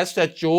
SHO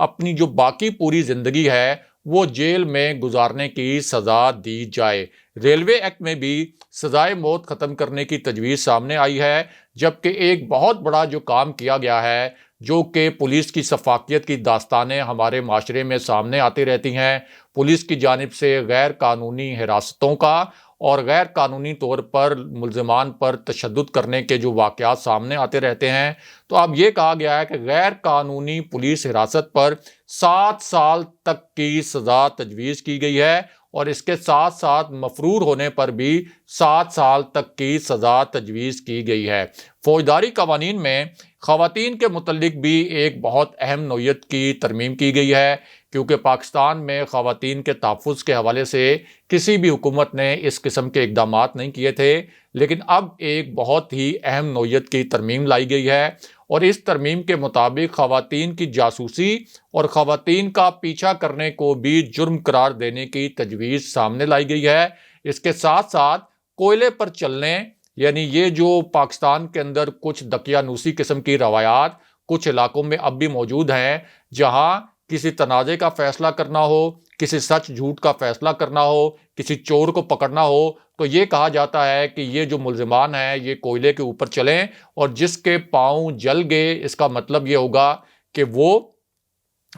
اپنی جو باقی پوری زندگی ہے وہ جیل میں گزارنے کی سزا دی جائے۔ ریلوے ایکٹ میں بھی سزائے موت ختم کرنے کی تجویز سامنے آئی ہے، جبکہ ایک بہت بڑا جو کام کیا گیا ہے، جو کہ پولیس کی شفافیت کی داستانیں ہمارے معاشرے میں سامنے آتی رہتی ہیں، پولیس کی جانب سے غیر قانونی حراستوں کا اور غیر قانونی طور پر ملزمان پر تشدد کرنے کے جو واقعات سامنے آتے رہتے ہیں، تو اب یہ کہا گیا ہے کہ غیر قانونی پولیس حراست پر 7 سال تک کی سزا تجویز کی گئی ہے، اور اس کے ساتھ ساتھ مفرور ہونے پر بھی 7 سال تک کی سزا تجویز کی گئی ہے۔ فوجداری قوانین میں خواتین کے متعلق بھی ایک بہت اہم نوعیت کی ترمیم کی گئی ہے، کیونکہ پاکستان میں خواتین کے تحفظ کے حوالے سے کسی بھی حکومت نے اس قسم کے اقدامات نہیں کیے تھے، لیکن اب ایک بہت ہی اہم نوعیت کی ترمیم لائی گئی ہے، اور اس ترمیم کے مطابق خواتین کی جاسوسی اور خواتین کا پیچھا کرنے کو بھی جرم قرار دینے کی تجویز سامنے لائی گئی ہے۔ اس کے ساتھ ساتھ کوئلے پر چلنے، یعنی یہ جو پاکستان کے اندر کچھ دقیانوسی قسم کی روایات کچھ علاقوں میں اب بھی موجود ہیں، جہاں کسی تنازع کا فیصلہ کرنا ہو، کسی سچ جھوٹ کا فیصلہ کرنا ہو، کسی چور کو پکڑنا ہو، تو یہ کہا جاتا ہے کہ یہ جو ملزمان ہیں یہ کوئلے کے اوپر چلیں، اور جس کے پاؤں جل گئے اس کا مطلب یہ ہوگا کہ وہ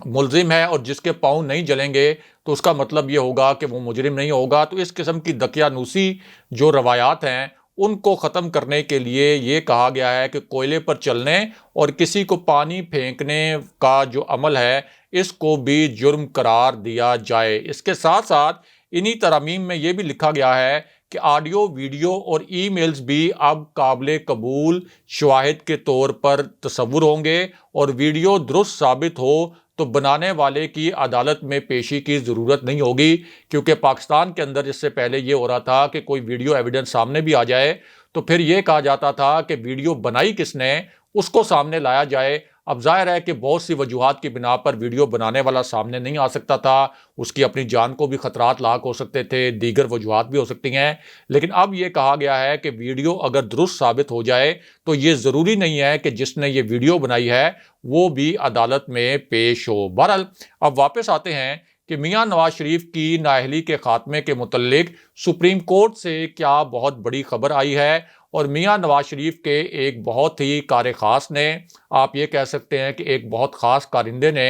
ملزم ہے، اور جس کے پاؤں نہیں جلیں گے تو اس کا مطلب یہ ہوگا کہ وہ مجرم نہیں ہوگا۔ تو اس قسم کی دقیانوسی جو روایات ہیں ان کو ختم کرنے کے لیے یہ کہا گیا ہے کہ کوئلے پر چلنے اور کسی کو پانی پھینکنے کا جو عمل ہے اس کو بھی جرم قرار دیا جائے۔ اس کے ساتھ ساتھ انہی ترامیم میں یہ بھی لکھا گیا ہے کہ آڈیو، ویڈیو اور ای میلز بھی اب قابل قبول شواہد کے طور پر تصور ہوں گے، اور ویڈیو درست ثابت ہو تو بنانے والے کی عدالت میں پیشی کی ضرورت نہیں ہوگی، کیونکہ پاکستان کے اندر اس سے پہلے یہ ہو رہا تھا کہ کوئی ویڈیو ایویڈنس سامنے بھی آ جائے تو پھر یہ کہا جاتا تھا کہ ویڈیو بنائی کس نے، اس کو سامنے لایا جائے۔ اب ظاہر ہے کہ بہت سی وجوہات کی بنا پر ویڈیو بنانے والا سامنے نہیں آ سکتا تھا، اس کی اپنی جان کو بھی خطرات لاحق ہو سکتے تھے، دیگر وجوہات بھی ہو سکتی ہیں، لیکن اب یہ کہا گیا ہے کہ ویڈیو اگر درست ثابت ہو جائے تو یہ ضروری نہیں ہے کہ جس نے یہ ویڈیو بنائی ہے وہ بھی عدالت میں پیش ہو۔ بہرحال اب واپس آتے ہیں کہ میاں نواز شریف کی نااہلی کے خاتمے کے متعلق سپریم کورٹ سے کیا بہت بڑی خبر آئی ہے، اور میاں نواز شریف کے ایک بہت ہی کار خاص نے، آپ یہ کہہ سکتے ہیں کہ ایک بہت خاص کارندے نے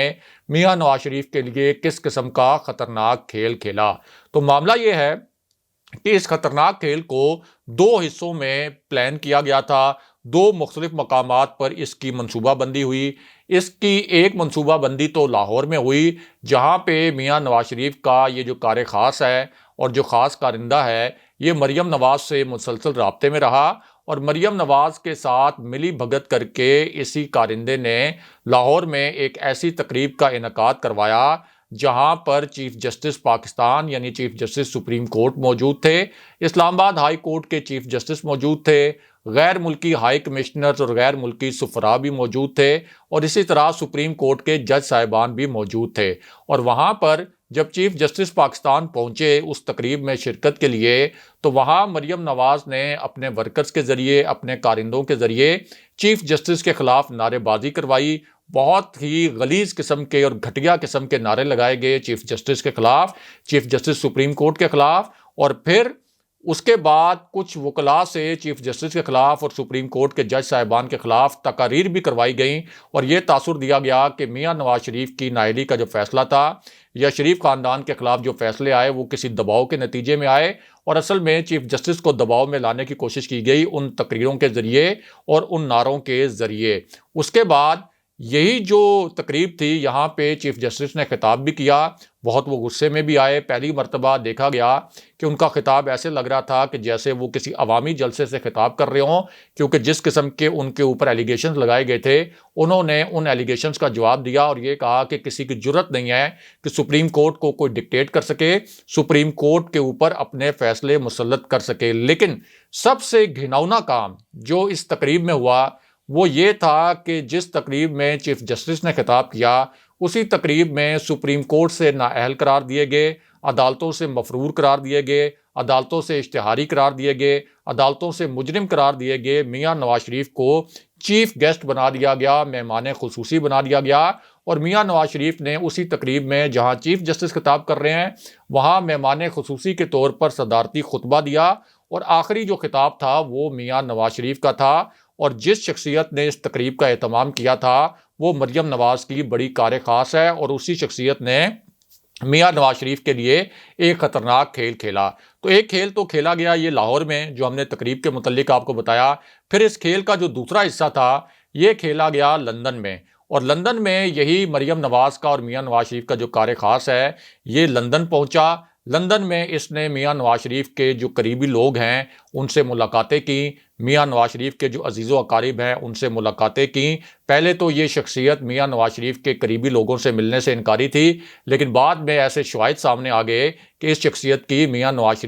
میاں نواز شریف کے لیے کس قسم کا خطرناک کھیل کھیلا۔ تو معاملہ یہ ہے کہ اس خطرناک کھیل کو 2 حصوں میں پلان کیا گیا تھا، 2 مختلف مقامات پر اس کی منصوبہ بندی ہوئی۔ اس کی ایک منصوبہ بندی تو لاہور میں ہوئی، جہاں پہ میاں نواز شریف کا یہ جو کار خاص ہے اور جو خاص کارندہ ہے یہ مریم نواز سے مسلسل رابطے میں رہا، اور مریم نواز کے ساتھ ملی بھگت کر کے اسی کارندے نے لاہور میں ایک ایسی تقریب کا انعقاد کروایا جہاں پر چیف جسٹس پاکستان یعنی چیف جسٹس سپریم کورٹ موجود تھے، اسلام آباد ہائی کورٹ کے چیف جسٹس موجود تھے، غیر ملکی ہائی کمشنرز اور غیر ملکی سفراء بھی موجود تھے، اور اسی طرح سپریم کورٹ کے جج صاحبان بھی موجود تھے۔ اور وہاں پر جب چیف جسٹس پاکستان پہنچے اس تقریب میں شرکت کے لیے تو وہاں مریم نواز نے اپنے ورکرز کے ذریعے، اپنے کارندوں کے ذریعے چیف جسٹس کے خلاف نعرے بازی کروائی، بہت ہی غلیظ قسم کے اور گھٹیا قسم کے نعرے لگائے گئے چیف جسٹس کے خلاف، چیف جسٹس سپریم کورٹ کے خلاف، اور پھر اس کے بعد کچھ وکلاء سے چیف جسٹس کے خلاف اور سپریم کورٹ کے جج صاحبان کے خلاف تقاریر بھی کروائی گئیں، اور یہ تاثر دیا گیا کہ میاں نواز شریف کی نااہلی کا جو فیصلہ تھا یا شریف خاندان کے خلاف جو فیصلے آئے وہ کسی دباؤ کے نتیجے میں آئے، اور اصل میں چیف جسٹس کو دباؤ میں لانے کی کوشش کی گئی ان تقریروں کے ذریعے اور ان نعروں کے ذریعے۔ اس کے بعد یہی جو تقریب تھی یہاں پہ چیف جسٹس نے خطاب بھی کیا، بہت وہ غصے میں بھی آئے۔ پہلی مرتبہ دیکھا گیا کہ ان کا خطاب ایسے لگ رہا تھا کہ جیسے وہ کسی عوامی جلسے سے خطاب کر رہے ہوں، کیونکہ جس قسم کے ان کے اوپر ایلیگیشنز لگائے گئے تھے انہوں نے ان ایلیگیشنز کا جواب دیا، اور یہ کہا کہ کسی کی جرت نہیں ہے کہ سپریم کورٹ کو کوئی ڈکٹیٹ کر سکے، سپریم کورٹ کے اوپر اپنے فیصلے مسلط کر سکے۔ لیکن سب سے گھناؤنا کام جو اس تقریب میں ہوا وہ یہ تھا کہ جس تقریب میں چیف جسٹس نے خطاب کیا اسی تقریب میں سپریم کورٹ سے نااہل قرار دیے گئے، عدالتوں سے مفرور قرار دیے گئے، عدالتوں سے اشتہاری قرار دیے گئے، عدالتوں سے مجرم قرار دیے گئے، میاں نواز شریف کو چیف گیسٹ بنا دیا گیا، مہمان خصوصی بنا دیا گیا، اور میاں نواز شریف نے اسی تقریب میں جہاں چیف جسٹس خطاب کر رہے ہیں وہاں مہمان خصوصی کے طور پر صدارتی خطبہ دیا، اور آخری جو خطاب تھا وہ میاں نواز شریف کا تھا، اور جس شخصیت نے اس تقریب کا اہتمام کیا تھا وہ مریم نواز کی بڑی کار خاص ہے، اور اسی شخصیت نے میاں نواز شریف کے لیے ایک خطرناک کھیل کھیلا۔ تو ایک کھیل تو کھیلا گیا یہ لاہور میں جو ہم نے تقریب کے متعلق آپ کو بتایا، پھر اس کھیل کا جو دوسرا حصہ تھا یہ کھیلا گیا لندن میں، اور لندن میں یہی مریم نواز کا اور میاں نواز شریف کا جو کار خاص ہے یہ لندن پہنچا۔ لندن میں اس نے میاں نواز شریف کے جو قریبی لوگ ہیں ان سے ملاقاتیں کی، میاں نواز شریف کے جو عزیز و اقارب ہیں ان سے ملاقاتیں کی۔ پہلے تو یہ شخصیت میاں نواز شریف کے قریبی لوگوں سے ملنے سے انکاری تھی، لیکن بعد میں ایسے شواہد سامنے آ گئے کہ اس شخصیت کی میاں نواز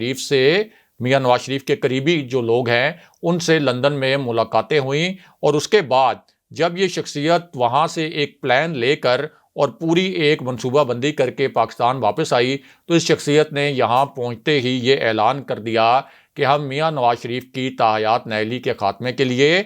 شریف کے قریبی جو لوگ ہیں ان سے لندن میں ملاقاتیں ہوئیں، اور اس کے بعد جب یہ شخصیت وہاں سے ایک پلان لے کر اور پوری ایک منصوبہ بندی کر کے پاکستان واپس آئی تو اس شخصیت نے یہاں پہنچتے ہی یہ اعلان کر دیا کہ ہم میاں نواز شریف کی تاحیات نااہلی کے خاتمے کے لیے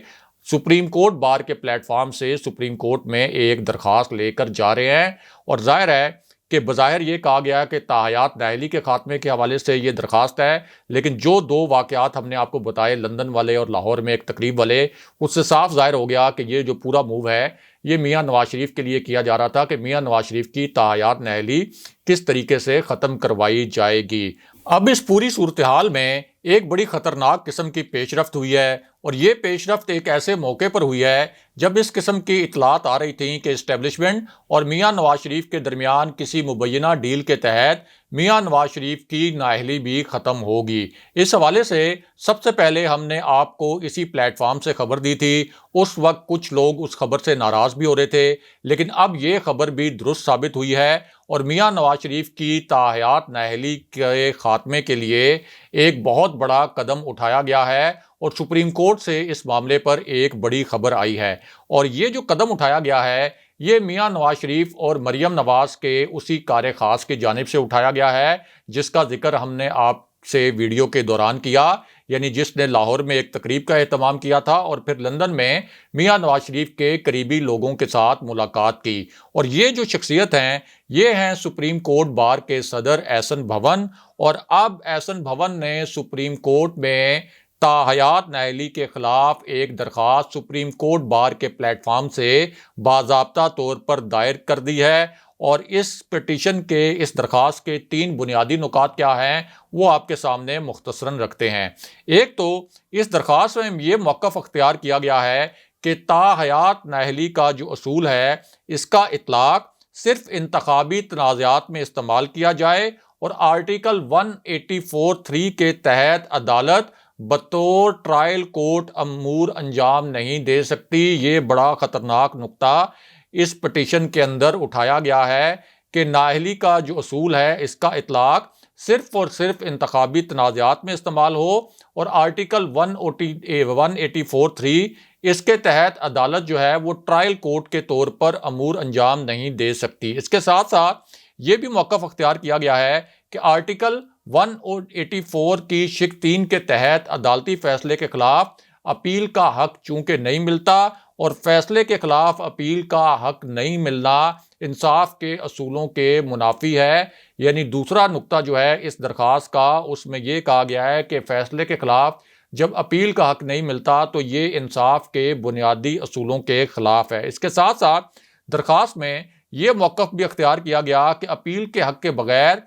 سپریم کورٹ بار کے پلیٹ فارم سے سپریم کورٹ میں ایک درخواست لے کر جا رہے ہیں۔ اور ظاہر ہے کہ بظاہر یہ کہا گیا کہ تاحیات نااہلی کے خاتمے کے حوالے سے یہ درخواست ہے، لیکن جو دو واقعات ہم نے آپ کو بتائے لندن والے اور لاہور میں ایک تقریب والے، اس سے صاف ظاہر ہو گیا کہ یہ جو پورا موو ہے یہ میاں نواز شریف کے لیے کیا جا رہا تھا کہ میاں نواز شریف کی تاحیات نااہلی کس طریقے سے ختم کروائی جائے گی۔ اب اس پوری صورتحال میں ایک بڑی خطرناک قسم کی پیش رفت ہوئی ہے، اور یہ پیش رفت ایک ایسے موقع پر ہوئی ہے جب اس قسم کی اطلاعات آ رہی تھیں کہ اسٹیبلشمنٹ اور میاں نواز شریف کے درمیان کسی مبینہ ڈیل کے تحت میاں نواز شریف کی نااہلی بھی ختم ہوگی۔ اس حوالے سے سب سے پہلے ہم نے آپ کو اسی پلیٹ فارم سے خبر دی تھی، اس وقت کچھ لوگ اس خبر سے ناراض بھی ہو رہے تھے، لیکن اب یہ خبر بھی درست ثابت ہوئی ہے، اور میاں نواز شریف کی تاحیات نااہلی کے خاتمے کے لیے ایک بہت بڑا قدم اٹھایا گیا ہے، اور سپریم کورٹ سے اس معاملے پر ایک بڑی خبر آئی ہے۔ اور یہ جو قدم اٹھایا گیا ہے یہ میاں نواز شریف اور مریم نواز کے اسی کار خاص کی جانب سے اٹھایا گیا ہے جس کا ذکر ہم نے آپ سے ویڈیو کے دوران کیا، یعنی جس نے لاہور میں ایک تقریب کا اہتمام کیا تھا اور پھر لندن میں میاں نواز شریف کے قریبی لوگوں کے ساتھ ملاقات کی۔ اور یہ جو شخصیت ہیں یہ ہیں سپریم کورٹ بار کے صدر احسن بھون، اور اب احسن بھون نے سپریم کورٹ میں تاحیات نااہلی کے خلاف ایک درخواست سپریم کورٹ بار کے پلیٹ فارم سے باضابطہ طور پر دائر کر دی ہے، اور اس پٹیشن کے اس درخواست کے 3 بنیادی نکات کیا ہیں وہ آپ کے سامنے مختصراً رکھتے ہیں۔ ایک تو اس درخواست میں یہ موقف اختیار کیا گیا ہے کہ تاحیات نااہلی کا جو اصول ہے اس کا اطلاق صرف انتخابی تنازعات میں استعمال کیا جائے، اور آرٹیکل 184(3) کے تحت عدالت بطور ٹرائل کورٹ امور انجام نہیں دے سکتی۔ یہ بڑا خطرناک نقطہ اس پٹیشن کے اندر اٹھایا گیا ہے کہ نااہلی کا جو اصول ہے اس کا اطلاق صرف اور صرف انتخابی تنازعات میں استعمال ہو، اور آرٹیکل 184(3) اس کے تحت عدالت جو ہے وہ ٹرائل کورٹ کے طور پر امور انجام نہیں دے سکتی۔ اس کے ساتھ ساتھ یہ بھی موقف اختیار کیا گیا ہے کہ آرٹیکل 184 کی شق 3 کے تحت عدالتی فیصلے کے خلاف اپیل کا حق چونکہ نہیں ملتا، اور فیصلے کے خلاف اپیل کا حق نہیں ملنا انصاف کے اصولوں کے منافی ہے۔ یعنی دوسرا نقطہ جو ہے اس درخواست کا اس میں یہ کہا گیا ہے کہ فیصلے کے خلاف جب اپیل کا حق نہیں ملتا تو یہ انصاف کے بنیادی اصولوں کے خلاف ہے۔ اس کے ساتھ ساتھ درخواست میں یہ موقف بھی اختیار کیا گیا کہ اپیل کے حق کے بغیر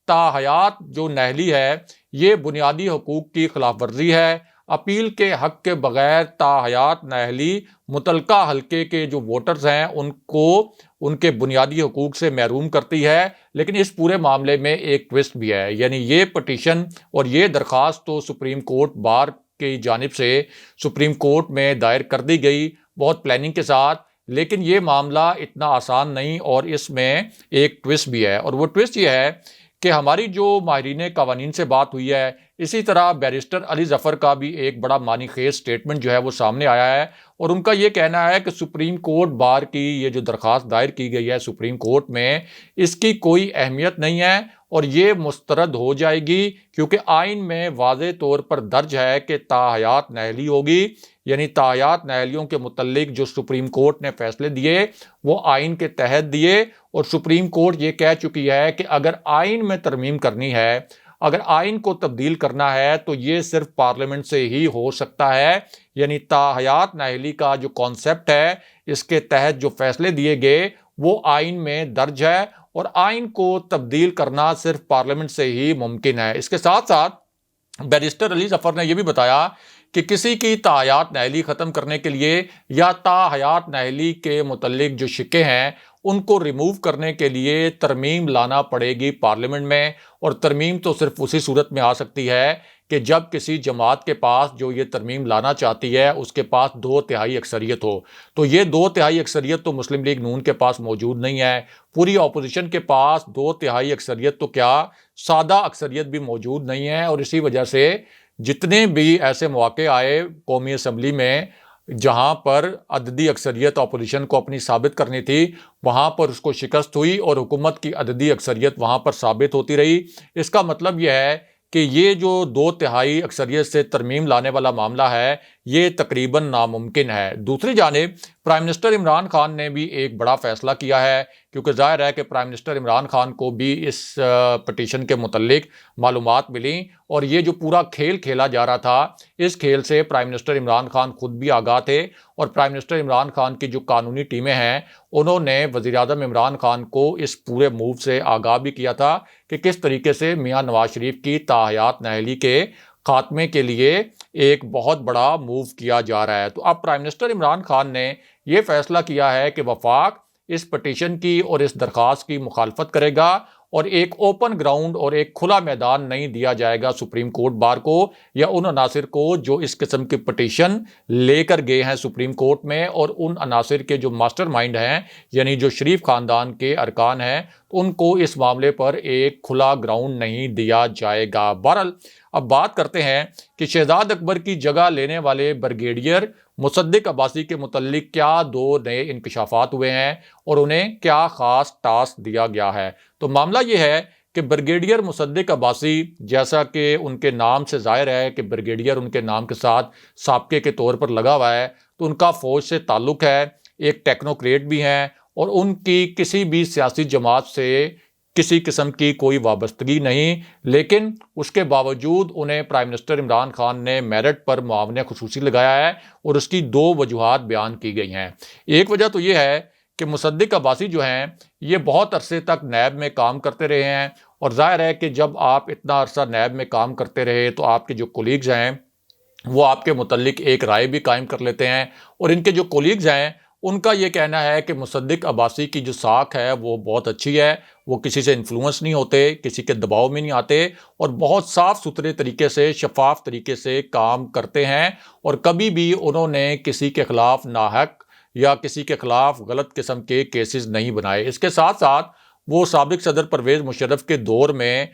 تاحیات جو نااہلی ہے یہ بنیادی حقوق کی خلاف ورزی ہے۔ اپیل کے حق کے بغیر تاحیات نااہلی متعلقہ حلقے کے جو ووٹرز ہیں ان کو ان کے بنیادی حقوق سے محروم کرتی ہے۔ لیکن اس پورے معاملے میں ایک ٹوسٹ بھی ہے، یعنی یہ پٹیشن اور یہ درخواست تو سپریم کورٹ بار کی جانب سے سپریم کورٹ میں دائر کر دی گئی بہت پلاننگ کے ساتھ، لیکن یہ معاملہ اتنا آسان نہیں، اور اس میں ایک ٹوسٹ بھی ہے، اور وہ ٹوسٹ یہ ہے کہ ہماری جو ماہرین قوانین سے بات ہوئی ہے اسی طرح بیرسٹر علی ظفر کا بھی ایک بڑا معنی خیز سٹیٹمنٹ جو ہے وہ سامنے آیا ہے، اور ان کا یہ کہنا ہے کہ سپریم کورٹ بار کی یہ جو درخواست دائر کی گئی ہے سپریم کورٹ میں اس کی کوئی اہمیت نہیں ہے اور یہ مسترد ہو جائے گی، کیونکہ آئین میں واضح طور پر درج ہے کہ تاحیات نااہلی ہوگی، یعنی تاحیات نااہلیوں کے متعلق جو سپریم کورٹ نے فیصلے دیے وہ آئین کے تحت دیے، اور سپریم کورٹ یہ کہہ چکی ہے کہ اگر آئین میں ترمیم کرنی ہے، اگر آئین کو تبدیل کرنا ہے تو یہ صرف پارلیمنٹ سے ہی ہو سکتا ہے۔ یعنی تاحیات نااہلی کا جو کانسیپٹ ہے، اس کے تحت جو فیصلے دیے گئے وہ آئین میں درج ہے، اور آئین کو تبدیل کرنا صرف پارلیمنٹ سے ہی ممکن ہے۔ اس کے ساتھ ساتھ بیرسٹر علی ظفر نے یہ بھی بتایا کہ کسی کی تاحیات نااہلی ختم کرنے کے لیے یا تاحیات نااہلی کے متعلق جو شکیں ہیں ان کو ریموو کرنے کے لیے ترمیم لانا پڑے گی پارلیمنٹ میں، اور ترمیم تو صرف اسی صورت میں آ سکتی ہے کہ جب کسی جماعت کے پاس جو یہ ترمیم لانا چاہتی ہے اس کے پاس 2/3 اکثریت ہو۔ تو یہ 2/3 اکثریت تو مسلم لیگ نون کے پاس موجود نہیں ہے، پوری اپوزیشن کے پاس 2/3 اکثریت تو کیا سادہ اکثریت بھی موجود نہیں ہے، اور اسی وجہ سے جتنے بھی ایسے مواقع آئے قومی اسمبلی میں جہاں پر عددی اکثریت اپوزیشن کو اپنی ثابت کرنی تھی وہاں پر اس کو شکست ہوئی، اور حکومت کی عددی اکثریت وہاں پر ثابت ہوتی رہی۔ اس کا مطلب یہ ہے کہ یہ جو 2/3 اکثریت سے ترمیم لانے والا معاملہ ہے یہ تقریباً ناممکن ہے۔ دوسری جانب پرائم منسٹر عمران خان نے بھی ایک بڑا فیصلہ کیا ہے، کیونکہ ظاہر ہے کہ پرائم منسٹر عمران خان کو بھی اس پٹیشن کے متعلق معلومات ملیں، اور یہ جو پورا کھیل کھیلا جا رہا تھا اس کھیل سے پرائم منسٹر عمران خان خود بھی آگاہ تھے، اور پرائم منسٹر عمران خان کی جو قانونی ٹیمیں ہیں انہوں نے وزیر اعظم عمران خان کو اس پورے موو سے آگاہ بھی کیا تھا کہ کس طریقے سے میاں نواز شریف کی تاحیات نااہلی کے خاتمے کے لیے ایک بہت بڑا موو کیا جا رہا ہے۔ تو اب پرائم منسٹر عمران خان نے یہ فیصلہ کیا ہے کہ وفاق اس پٹیشن کی اور اس درخواست کی مخالفت کرے گا، اور ایک اوپن گراؤنڈ اور ایک کھلا میدان نہیں دیا جائے گا سپریم کورٹ بار کو یا ان عناصر کو جو اس قسم کی پٹیشن لے کر گئے ہیں سپریم کورٹ میں، اور ان عناصر کے جو ماسٹر مائنڈ ہیں یعنی جو شریف خاندان کے ارکان ہیں ان کو اس معاملے پر ایک کھلا گراؤنڈ نہیں دیا جائے گا۔ بہرحال اب بات کرتے ہیں کہ شہزاد اکبر کی جگہ لینے والے بریگیڈیئر مصدق عباسی کے متعلق کیا 2 نئے انکشافات ہوئے ہیں اور انہیں کیا خاص ٹاسک دیا گیا ہے۔ تو معاملہ یہ ہے کہ بریگیڈیئر مصدق عباسی، جیسا کہ ان کے نام سے ظاہر ہے کہ بریگیڈیئر ان کے نام کے ساتھ سابقے کے طور پر لگا ہوا ہے، تو ان کا فوج سے تعلق ہے، ایک ٹیکنوکریٹ بھی ہیں، اور ان کی کسی بھی سیاسی جماعت سے کسی قسم کی کوئی وابستگی نہیں، لیکن اس کے باوجود انہیں پرائم منسٹر عمران خان نے میرٹ پر معاون خصوصی لگایا ہے، اور اس کی 2 وجوہات بیان کی گئی ہیں۔ ایک وجہ تو یہ ہے کہ مصدق عباسی جو ہیں یہ بہت عرصے تک نیب میں کام کرتے رہے ہیں، اور ظاہر ہے کہ جب آپ اتنا عرصہ نیب میں کام کرتے رہے تو آپ کے جو کولیگز ہیں وہ آپ کے متعلق ایک رائے بھی قائم کر لیتے ہیں، اور ان کے جو کولیگز ہیں ان کا یہ کہنا ہے کہ مصدق عباسی کی جو ساکھ ہے وہ بہت اچھی ہے، وہ کسی سے انفلوئنس نہیں ہوتے، کسی کے دباؤ میں نہیں آتے، اور بہت صاف ستھرے طریقے سے شفاف طریقے سے کام کرتے ہیں، اور کبھی بھی انہوں نے کسی کے خلاف ناحق یا کسی کے خلاف غلط قسم کے کیسز نہیں بنائے۔ اس کے ساتھ ساتھ وہ سابق صدر پرویز مشرف کے دور میں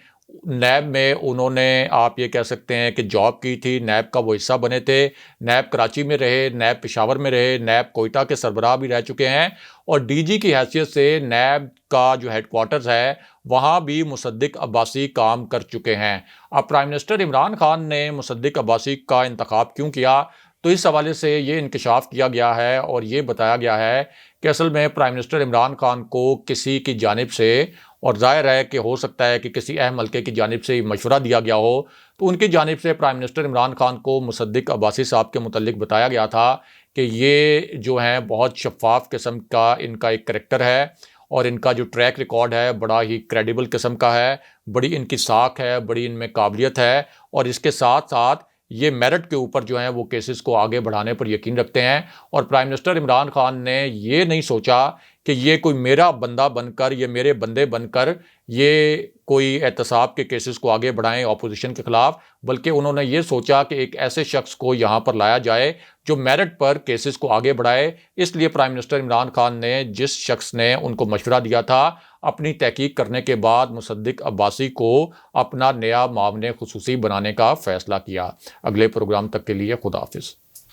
نیب میں انہوں نے آپ یہ کہہ سکتے ہیں کہ جاب کی تھی، نیب کا وہ حصہ بنے تھے، نیب کراچی میں رہے، نیب پشاور میں رہے، نیب کوئٹہ کے سربراہ بھی رہ چکے ہیں، اور ڈی جی کی حیثیت سے نیب کا جو ہیڈ کوارٹرز ہے وہاں بھی مصدق عباسی کام کر چکے ہیں۔ اب پرائم منسٹر عمران خان نے مصدق عباسی کا انتخاب کیوں کیا؟ تو اس حوالے سے یہ انکشاف کیا گیا ہے اور یہ بتایا گیا ہے کہ اصل میں پرائم منسٹر عمران خان کو کسی کی جانب سے، اور ظاہر ہے کہ ہو سکتا ہے کہ کسی اہم حلقے کی جانب سے مشورہ دیا گیا ہو، تو ان کی جانب سے پرائم منسٹر عمران خان کو مصدق عباسی صاحب کے متعلق بتایا گیا تھا کہ یہ جو ہیں بہت شفاف قسم کا ان کا ایک کریکٹر ہے، اور ان کا جو ٹریک ریکارڈ ہے بڑا ہی کریڈیبل قسم کا ہے، بڑی ان کی ساکھ ہے، بڑی ان میں قابلیت ہے، اور اس کے ساتھ ساتھ یہ میرٹ کے اوپر جو ہیں وہ کیسز کو آگے بڑھانے پر یقین رکھتے ہیں۔ اور پرائم منسٹر عمران خان نے یہ نہیں سوچا کہ یہ کوئی میرا بندہ بن کر، یہ میرے بندے بن کر یہ کوئی احتساب کے کیسز کو آگے بڑھائیں اپوزیشن کے خلاف، بلکہ انہوں نے یہ سوچا کہ ایک ایسے شخص کو یہاں پر لایا جائے جو میرٹ پر کیسز کو آگے بڑھائے۔ اس لیے پرائم منسٹر عمران خان نے جس شخص نے ان کو مشورہ دیا تھا، اپنی تحقیق کرنے کے بعد مصدق عباسی کو اپنا نیا معاون خصوصی بنانے کا فیصلہ کیا۔ اگلے پروگرام تک کے لیے خدا حافظ۔